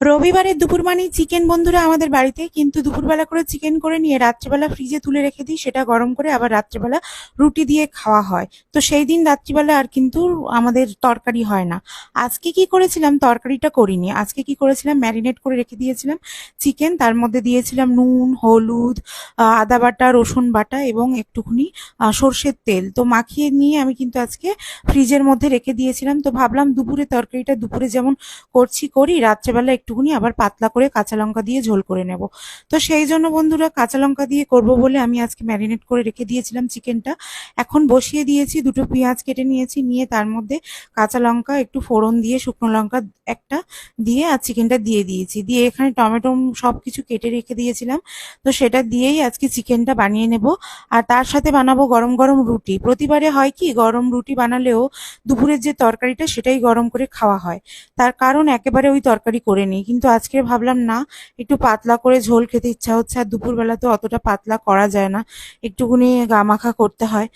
রবিবারের দুপুর মানেই চিকেন বন্ধুরা আমাদের বাড়িতে, কিন্তু দুপুরবেলা করে চিকেন করে নিয়ে রাত্রেবেলা ফ্রিজে তুলে রেখে দিই, সেটা গরম করে আবার রাত্রেবেলা রুটি দিয়ে খাওয়া হয়। তো সেই দিন রাত্রিবেলা আর কিন্তু আমাদের তরকারি হয় না। আজকে কি করেছিলাম, তরকারিটা করিনি। আজকে কি করেছিলাম, ম্যারিনেট করে রেখে দিয়েছিলাম চিকেন, তার মধ্যে দিয়েছিলাম নুন, হলুদ, আদা বাটা, রসুন বাটা এবং একটুখানি সর্ষের তেল। তো মাখিয়ে নিয়ে আমি কিন্তু আজকে ফ্রিজের মধ্যে রেখে দিয়েছিলাম। তো ভাবলাম দুপুরে তরকারিটা দুপুরে যেমন করি, রাত্রেবেলা একটুখানি আবার পাতলা করে কাঁচা লঙ্কা দিয়ে ঝোল করে নেব। তো সেই জন্য বন্ধুরা কাঁচা লঙ্কা দিয়ে করব বলে আমি আজকে ম্যারিনেট করে রেখে দিয়েছিলাম চিকেনটা। এখন বসিয়ে দিয়েছি, দুটো পেঁয়াজ কেটে নিয়েছি, নিয়ে তার মধ্যে কাঁচা লঙ্কা, একটু ফোড়ন দিয়ে, শুকনো লঙ্কা একটা দিয়ে আর চিকেনটা দিয়ে দিয়েছি। দিয়ে এখানে টমেটো সব কিছু কেটে রেখে দিয়েছিলাম। তো সেটা দিয়েই আজকে চিকেনটা বানিয়ে নেব। আর তার সাথে বানাবো গরম গরম রুটি। প্রতিবারে হয় কি, গরম রুটি বানালেও দুপুরের যে তরকারিটা সেটাই গরম করে খাওয়া হয়। তার কারণ একেবারে ওই তরকারি করে নিই, কিন্তু আজকে ভাবলাম না, একটু পাতলা করে ঝোল খেতে ইচ্ছা হচ্ছে। আর দুপুরবেলা তো অতটা পাতলা করা যায় না, একটুখানি গামাখা করতে হয়।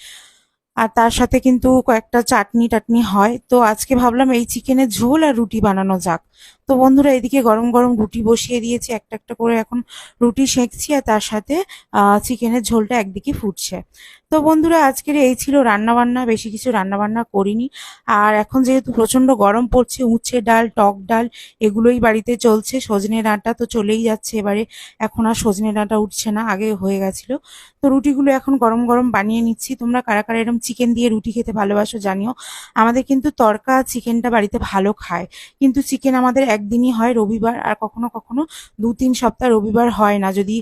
আর তার সাথে কিন্তু কয়েকটা চাটনি টাটনি হয়। তো আজকে ভাবলাম এই চিকেনের ঝোল আর রুটি বানানো যাক। তো বন্ধুরা এদিকে গরম গরম রুটি বসিয়ে দিয়েছি, একটা একটা করে এখন রুটি সেঁকছি, আর তার সাথে চিকেনের ঝোলটা একদিকে ফুটছে। তো বন্ধুরা আজকের এই ছিল রান্না বান্না, বেশি কিছু রান্না বান্না করিনি। আর এখন যেহেতু প্রচন্ড গরম পড়ছে, উচ্ছে ডাল, টক ডাল এগুলোই বাড়িতে চলছে। সজনে ডাঁটা তো চলেই যাচ্ছে এবারে, এখন আর সজনে ডাঁটা উঠছে না, আগে হয়ে গেছিল। তো রুটিগুলো এখন গরম গরম বানিয়ে নিচ্ছি। তোমরা কারা কারা এরকম চিকেন দিয়ে রুটি খেতে ভালোবাসো জানিও। আমাদের কিন্তু তড়কা চিকেনটা বাড়িতে ভালো খায়, কিন্তু চিকেন আমাদের একদিনই হয়, রবিবার। আর কখনো কখনো 2-3 সপ্তাহ রবিবার হয় না, যদি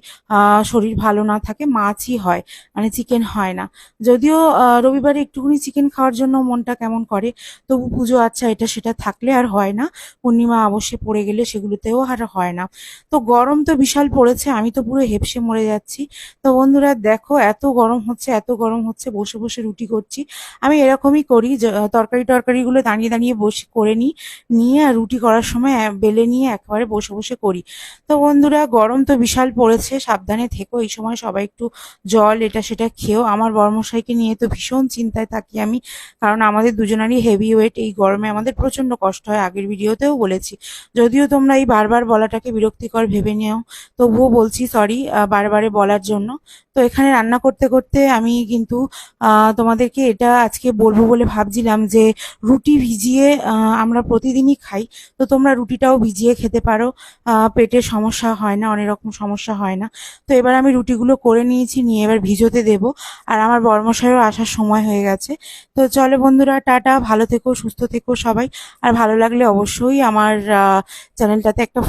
শরীর ভালো না থাকে, মাছই হয়, মানে চিকেন হয় না। যদিও রবিবারে একটুখানি চিকেন খাওয়ার জন্য মনটা কেমন করে, তবু পুজো আচ্ছা এটা সেটা থাকলে আর হয় না, পূর্ণিমা অবশ্যই পড়ে গেলে সেগুলোতেও আর হয় না। তো গরম তো বিশাল পড়েছে, আমি তো পুরো হেঁপসে মরে যাচ্ছি। তো বন্ধুরা দেখো, এত গরম হচ্ছে, এত গরম হচ্ছে, বসে বসে রুটি করছি। আমি এরকমই করি, তরকারিগুলো দাঁড়িয়ে দাঁড়িয়ে বসে করে নিই, নিয়ে আর রুটি করার সময় বেলে নিয়ে একেবারে বসে বসে করি। তো বন্ধুরা গরম তো বিশাল পড়েছে, সাবধানে থেকো এই সময়, সবাই একটু জল এটা সেটা খেও। আমার বর্মশাইকে নিয়ে তো ভীষণ চিন্তায় থাকি আমি, কারণ আমাদের দুজনারই হেভি ওয়েট, এই গরমে আমাদের প্রচন্ড কষ্ট হয়, আগের ভিডিওতেও বলেছি। যদিও তোমরা এই বারবার বলাটাকে বিরক্তিকর ভেবে নিও, তবুও বলছি সরি বারবারে বলার জন্য। তো এখানে রান্না করতে করতে আমি কিন্তু তোমাদেরকে এটা আজকে বলবো বলে ভাবছিলাম যে রুটি ভিজিয়ে আমরা প্রতিদিনই খাই। তো তোমরা রুটিটাও ভিজিয়ে খেতে পারো, পেটের সমস্যা হয় না, অনেক রকম সমস্যা হয় না। তো এবার আমি রুটিগুলো করে নিয়েছি, নিয়ে এবার ভিজোতে দেব। আর আমার বর্মশাইও আসার সময় হয়ে গেছে। তো চলো বন্ধুরা, টাটা, ভালো থেকো, সুস্থ থেকো সবাই। আর ভালো লাগলে অবশ্যই আমার চ্যানেলটাতে একটা